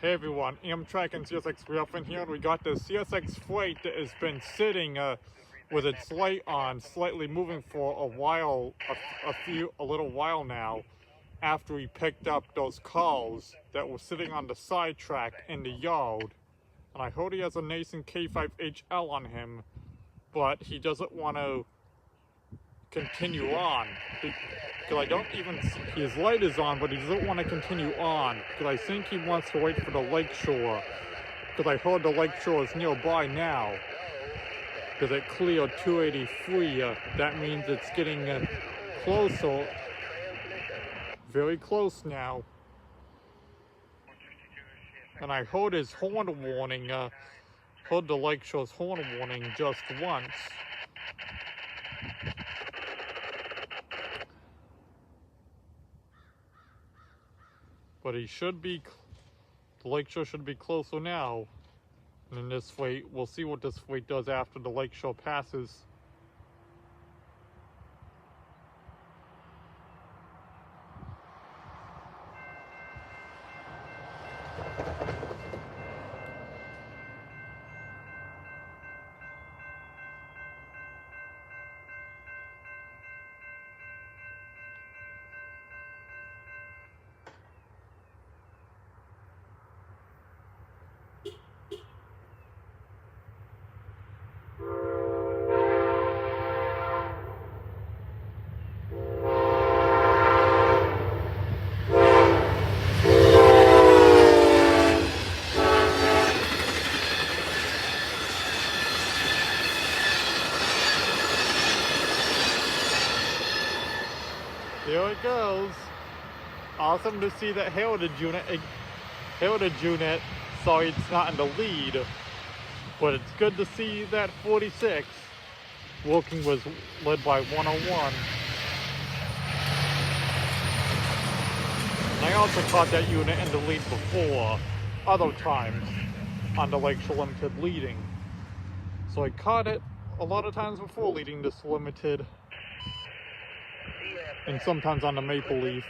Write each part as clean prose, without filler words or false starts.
Hey everyone, Amtrak and CSX Reopen here, and we got the CSX freight that has been sitting with its light on, slightly moving for a while, a little while now, after we picked up those cars that were sitting on the side track in the yard. And I heard he has a Nason K5HL on him, but he doesn't want to continue on. Because I don't even see, his light is on, but he doesn't want to continue on. Because I think he wants to wait for the lakeshore. Because I heard the lakeshore is nearby now. Because it cleared 283. That means it's getting closer. Very close now. And I heard his horn warning. Heard the lakeshore's horn warning just once. But he should be, the lakeshore should be closer now. And in this freight, we'll see what this freight does after the lakeshore passes. Here it goes. Awesome to see that Heritage unit, sorry it's not in the lead, but it's good to see that 46 working was led by 101. And I also caught that unit in the lead before, other times, on the Lakeshore Limited leading. So I caught it a lot of times before leading this limited. And sometimes on the Maple Leaf.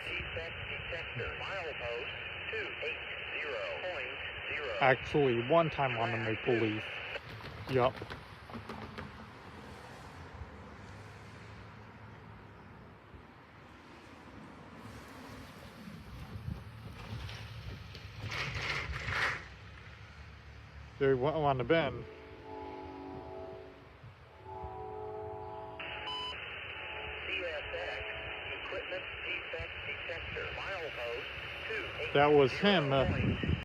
Actually, one time on the Maple Leaf. Yup. There he went on the bend. That was him.